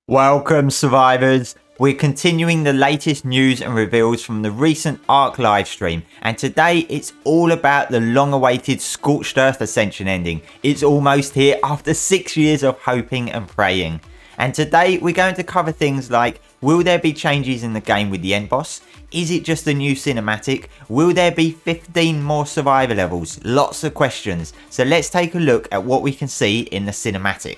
Welcome, survivors! We're continuing the latest news and reveals from the recent ARK livestream, and today it's all about the long-awaited Scorched Earth Ascension ending. It's almost here after 6 years of hoping and praying. And today we're going to cover things like, will there be changes in the game with the end boss? Is it just a new cinematic? Will there be 15 more survivor levels? Lots of questions. So let's take a look at what we can see in the cinematic.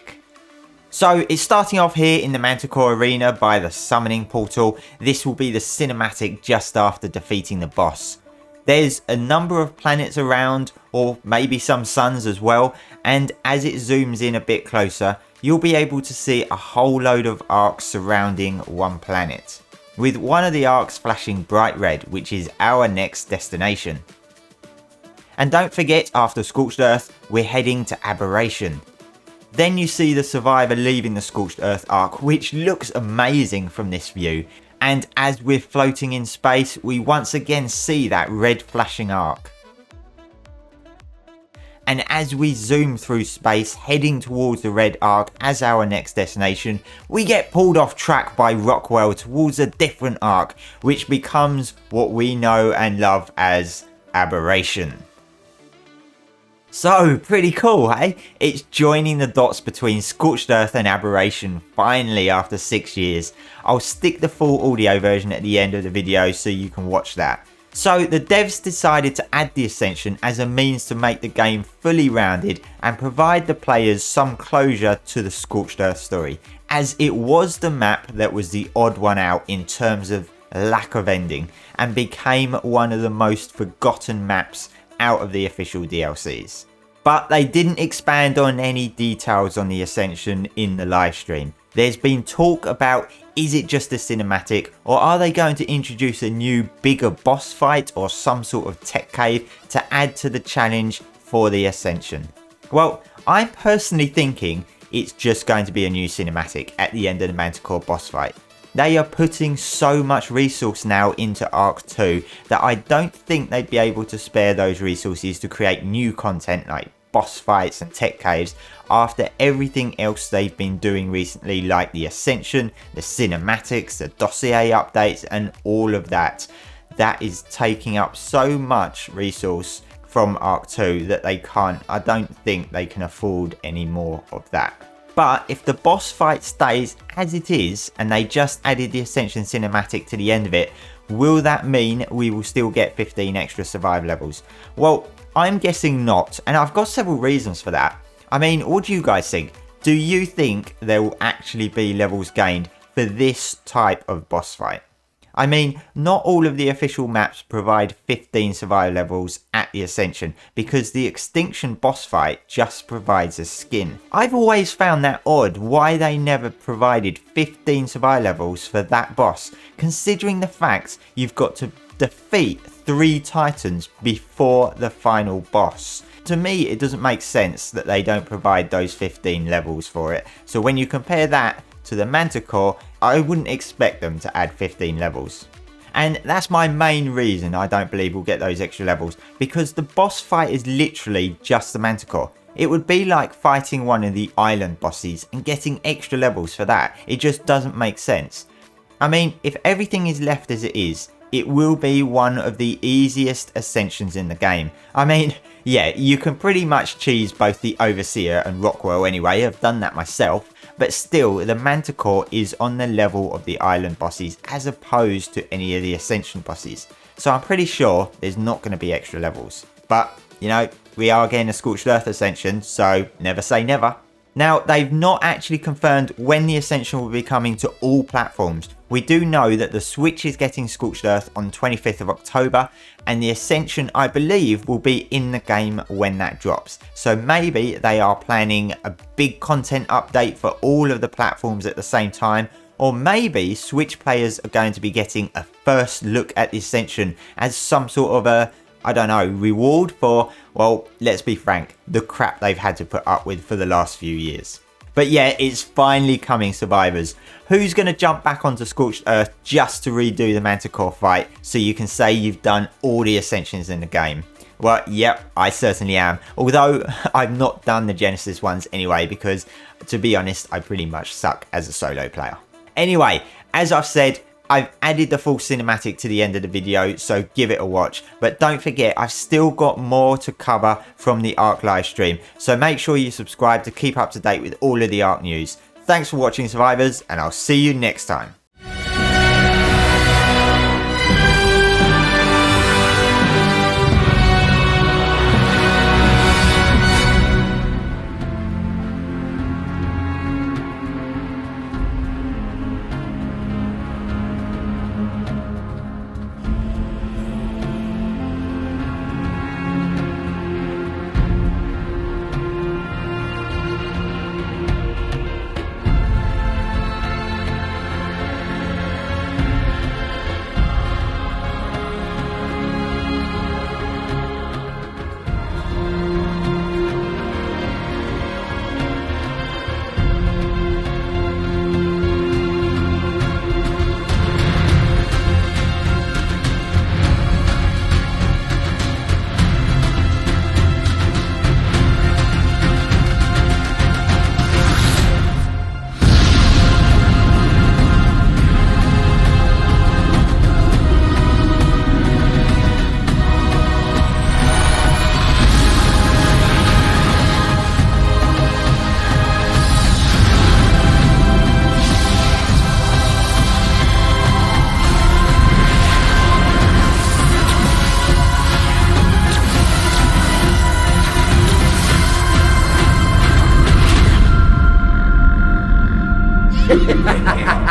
So it's starting off here in the Manticore Arena by the summoning portal. This will be the cinematic just after defeating the boss. There's a number of planets around, or maybe some suns as well, and as it zooms in a bit closer, you'll be able to see a whole load of arcs surrounding one planet, with one of the arcs flashing bright red, which is our next destination. And don't forget, after Scorched Earth, we're heading to Aberration. Then you see the survivor leaving the Scorched Earth arc, which looks amazing from this view. And as we're floating in space, we once again see that red flashing arc. And as we zoom through space, heading towards the red arc as our next destination, we get pulled off track by Rockwell towards a different arc, which becomes what we know and love as Aberration. So, pretty cool, hey? It's joining the dots between Scorched Earth and Aberration finally after 6 years. I'll stick the full audio version at the end of the video so you can watch that. So, the devs decided to add the Ascension as a means to make the game fully rounded and provide the players some closure to the Scorched Earth story, as it was the map that was the odd one out in terms of lack of ending and became one of the most forgotten maps out of the official DLCs. But they didn't expand on any details on the Ascension in the livestream. There's been talk about, is it just a cinematic, or are they going to introduce a new bigger boss fight or some sort of tech cave to add to the challenge for the Ascension? Well, I'm personally thinking it's just going to be a new cinematic at the end of the Manticore boss fight. They are putting so much resource now into ARK 2 that I don't think they'd be able to spare those resources to create new content like boss fights and tech caves after everything else they've been doing recently, like the Ascension, the cinematics, the dossier updates and all of that. That is taking up so much resource from ARK 2 that I don't think they can afford any more of that. But if the boss fight stays as it is and they just added the Ascension cinematic to the end of it, will that mean we will still get 15 extra survival levels? Well, I'm guessing not, and I've got several reasons for that. I mean, what do you guys think? Do you think there will actually be levels gained for this type of boss fight? I mean, not all of the official maps provide 15 survival levels at the Ascension because the Extinction boss fight just provides a skin. I've always found that odd why they never provided 15 survival levels for that boss, considering the fact you've got to defeat 3 titans before the final boss. To me, it doesn't make sense that they don't provide those 15 levels for it. So when you compare that to the Manticore, I wouldn't expect them to add 15 levels. And that's my main reason I don't believe we'll get those extra levels, because the boss fight is literally just the Manticore. It would be like fighting one of the island bosses and getting extra levels for that. It just doesn't make sense. I mean, if everything is left as it is, it will be one of the easiest Ascensions in the game. I mean, yeah, you can pretty much cheese both the Overseer and Rockwell anyway, I've done that myself, but still, the Manticore is on the level of the island bosses as opposed to any of the Ascension bosses. So I'm pretty sure there's not going to be extra levels. But, you know, we are getting a Scorched Earth Ascension, so never say never. Now, they've not actually confirmed when the Ascension will be coming to all platforms. We do know that the Switch is getting Scorched Earth on 25th of October, and the Ascension, I believe, will be in the game when that drops. So maybe they are planning a big content update for all of the platforms at the same time, or maybe Switch players are going to be getting a first look at the Ascension as some sort of a, I don't know, reward for, well, let's be frank, the crap they've had to put up with for the last few years. But yeah, it's finally coming, survivors. Who's going to jump back onto Scorched Earth just to redo the Manticore fight so you can say you've done all the Ascensions in the game? Well, yep, I certainly am. Although, I've not done the Genesis ones anyway, because, to be honest, I pretty much suck as a solo player. Anyway, as I've said, I've added the full cinematic to the end of the video, so give it a watch. But don't forget, I've still got more to cover from the ARK livestream, so make sure you subscribe to keep up to date with all of the ARK news. Thanks for watching, survivors, and I'll see you next time. Ha ha ha!